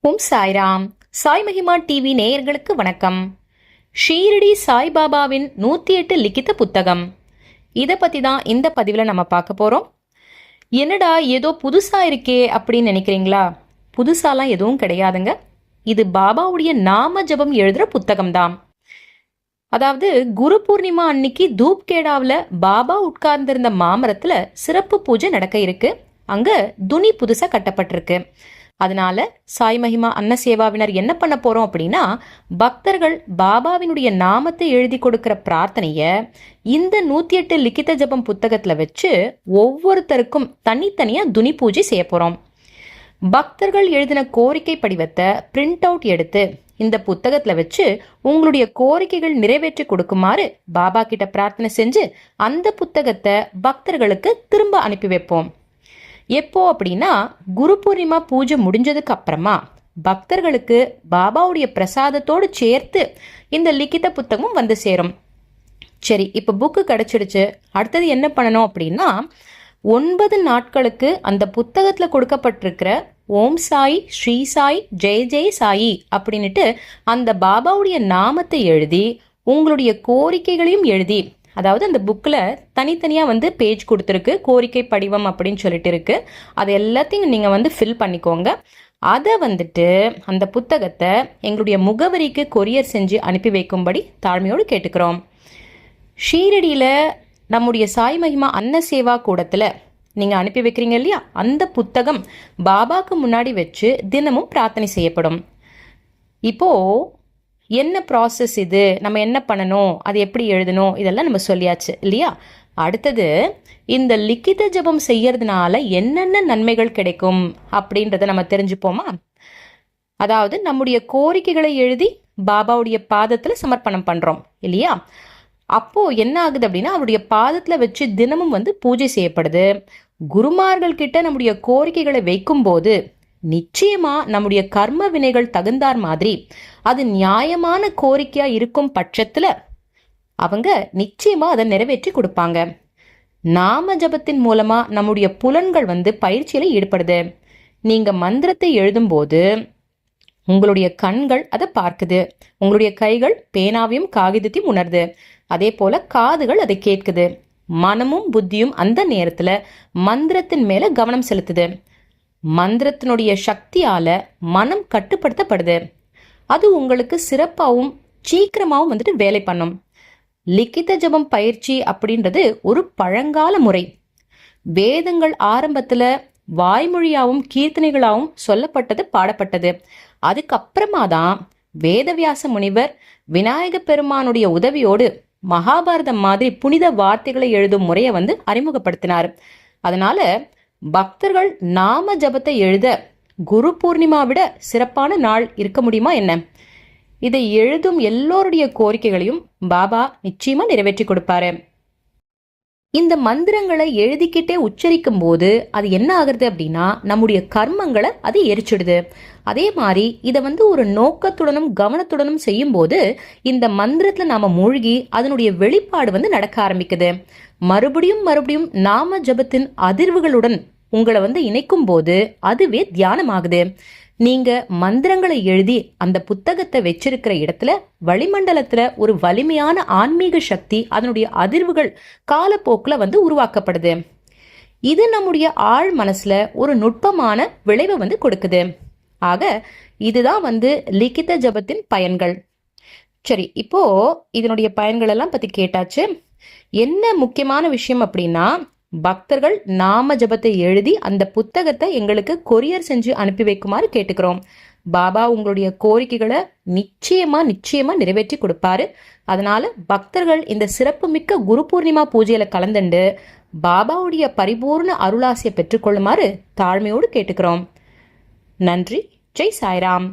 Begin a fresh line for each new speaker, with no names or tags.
ஓம் சாய்ராம். சாய் மகிமா டிவி நேயர்களுக்கு வணக்கம். ஷீரடி சாய்பாபாவின் 108 லிখিত புத்தகம். இதை பற்றி தான் இந்த பதிவில் நம்ம பார்க்க போகிறோம். என்னடா ஏதோ புதுசாக இருக்கே அப்படின்னு நினைக்கிறீங்களா? புதுசாலாம் எதுவும் கிடையாதுங்க. இது பாபாவுடைய நாம ஜபம் எழுதுகிற புத்தகம் தான். அதாவது குரு பூர்ணிமா அன்னைக்கு தூப்கேடாவில் பாபா உட்கார்ந்திருந்த மாமரத்தில் சிறப்பு பூஜை நடக்க இருக்கு. அங்கே துணி புதுசாக கட்டப்பட்டிருக்கு. அதனால சாய் மகிமா அன்ன சேவாவினர் என்ன பண்ண போறோம் அப்படின்னா, பக்தர்கள் பாபாவினுடைய நாமத்தை எழுதி கொடுக்கிற பிரார்த்தனைய இந்த 108 லிখিত ஜபம் புத்தகத்துல வச்சு ஒவ்வொருத்தருக்கும் தனித்தனியா துணி பூஜை செய்ய போறோம். பக்தர்கள் எழுதின கோரிக்கை படிவத்தை பிரிண்ட் அவுட் எடுத்து இந்த புத்தகத்துல வச்சு உங்களுடைய கோரிக்கைகள் நிறைவேற்றி கொடுக்குமாறு பாபா கிட்ட பிரார்த்தனை செஞ்சு அந்த புத்தகத்தை பக்தர்களுக்கு திரும்ப அனுப்பி வைப்போம். எப்போ அப்படின்னா, குரு பூர்ணிமா பூஜை முடிஞ்சதுக்கு அப்புறமா பக்தர்களுக்கு பாபாவுடைய பிரசாதத்தோடு சேர்த்து இந்த லிখিত புத்தகம் வந்து சேரும். சரி, இப்போ புக்கு கிடைச்சிடுச்சு. அடுத்தது என்ன பண்ணணும் அப்படின்னா, 9 நாட்களுக்கு அந்த புத்தகத்தில் கொடுக்கப்பட்டிருக்கிற ஓம் சாய், ஸ்ரீ சாய், ஜெய் ஜெய் சாயி அப்படின்ட்டு அந்த பாபாவுடைய நாமத்தை எழுதி உங்களுடைய கோரிக்கைகளையும் எழுதி, அதாவது அந்த புக்கில் தனித்தனியாக வந்து பேஜ் கொடுத்துருக்கு, கோரிக்கை படிவம் அப்படின்னு சொல்லிட்டு இருக்கு. அது எல்லாத்தையும் நீங்கள் வந்து ஃபில் பண்ணிக்கோங்க. அதை வந்துட்டு அந்த புத்தகத்தை எங்களுடைய முகவரிக்கு கொரியர் செஞ்சு அனுப்பி வைக்கும்படி தாழ்மையோடு கேட்டுக்கிறோம். ஷீரடியில் நம்முடைய சாய் மகிமா அன்ன சேவா கூடத்தில் நீங்கள் அனுப்பி வைக்கிறீங்க இல்லையா, அந்த புத்தகம் பாபாவுக்கு முன்னாடி வச்சு தினமும் பிரார்த்தனை செய்யப்படும். இப்போது என்ன ப்ராசஸ் இது, நம்ம என்ன பண்ணணும், அது எப்படி எழுதணும், இதெல்லாம் நம்ம சொல்லியாச்சு இல்லையா. அடுத்தது இந்த லிখিত ஜபம் செய்யறதுனால என்னென்ன நன்மைகள் கிடைக்கும் அப்படின்றத நம்ம தெரிஞ்சுப்போமா. அதாவது நம்முடைய கோரிக்கைகளை எழுதி பாபாவுடைய பாதத்துல சமர்ப்பணம் பண்றோம் இல்லையா. அப்போ என்ன ஆகுது அப்படின்னா, அவருடைய பாதத்துல வச்சு தினமும் வந்து பூஜை செய்யப்படுது. குருமார்கள் கிட்ட நம்முடைய கோரிக்கைகளை வைக்கும் போது நிச்சயமா நம்முடைய கர்ம வினைகள் தகுந்தார் மாதிரி அது நியாயமான கோரிக்கையா இருக்கும் பட்சத்துல அவங்க நிச்சயமா அதை நிறைவேற்றி கொடுப்பாங்க. நாம ஜபத்தின் மூலமா நம்முடைய புலன்கள் வந்து பயிற்சியில ஈடுபடுது. நீங்க மந்திரத்தை எழுதும் போது உங்களுடைய கண்கள் அதை பார்க்குது, உங்களுடைய கைகள் பேனாவையும் காகிதத்தையும் உணருது, அதே போல காதுகள் அதை கேட்குது, மனமும் புத்தியும் அந்த நேரத்துல மந்திரத்தின் மேல கவனம் செலுத்துது. மந்திரத்தினுடைய சக்தியால மனம் கட்டுப்படுத்தப்படுது. அது உங்களுக்கு சிறப்பாகவும் சீக்கிரமாகவும் வந்துட்டு வேலை பண்ணும். லிখিত ஜபம் பயிற்சி அப்படின்றது ஒரு பழங்கால முறை. வேதங்கள் ஆரம்பத்துல வாய்மொழியாவும் கீர்த்தனைகளாகவும் சொல்லப்பட்டது, பாடப்பட்டது. அதுக்கப்புறமா தான் வேதவியாச முனிவர் விநாயக பெருமானுடைய உதவியோடு மகாபாரதம் மாதிரி புனித வார்த்தைகளை எழுதும் முறையை வந்து அறிமுகப்படுத்தினார். அதனால பக்தர்கள் நாம ஜபத்தை எழுத குரு பூர்ணிமா விட சிறப்பான நாள் இருக்க முடியுமா என்ன? இதை எழுதும் எல்லோருடைய கோரிக்கைகளையும் பாபா நிச்சயமா நிறைவேற்றி கொடுப்பாரு. இந்த மந்திரங்களை எழுதிக்கிட்டே உச்சரிக்கும் போது அது என்ன ஆகுறது அப்படின்னா, நம்முடைய கர்மங்களை அது எரிச்சிடுது. அதே மாதிரி இதை வந்து ஒரு நோக்கத்துடனும் கவனத்துடனும் செய்யும் போது இந்த மந்திரத்துல நாம மூழ்கி அதனுடைய வெளிப்பாடு வந்து நடக்க ஆரம்பிக்குது. மறுபடியும் மறுபடியும் நாம ஜபத்தின் அதிர்வுகளுடன் உங்களை வந்து இணைக்கும் போது அதுவே தியானமாகுது. நீங்க மந்திரங்களை எழுதி அந்த புத்தகத்தை வச்சிருக்கிற இடத்துல வளிமண்டலத்துல ஒரு வலிமையான ஆன்மீக சக்தி, அதனுடைய அதிர்வுகள் காலப்போக்குல வந்து உருவாக்கப்படுது. இது நம்முடைய ஆழ் மனசுல ஒரு நுட்பமான விளைவை வந்து கொடுக்குது. ஆக இதுதான் வந்து லிখিত ஜபத்தின் பயன்கள். சரி, இப்போ இதனுடைய பயன்கள் எல்லாம் பத்தி கேட்டாச்சு. என்ன முக்கியமான விஷயம் அப்படின்னா, பக்தர்கள் நாம ஜபத்தை எழுதி அந்த புத்தகத்தை எங்களுக்கு கொரியர் செஞ்சு அனுப்பி வைக்குமாறு கேட்டுக்கிறோம். பாபா உங்களுடைய கோரிக்கைகளை நிச்சயமா நிறைவேற்றி கொடுப்பாரு. அதனால பக்தர்கள் இந்த சிறப்பு மிக்க குரு பூர்ணிமா பூஜையில கலந்துண்டு பாபாவுடைய பரிபூர்ண அருளாசியை பெற்றுக்கொள்ளுமாறு தாழ்மையோடு கேட்டுக்கிறோம். நன்றி. ஜெய் சாய்ராம்.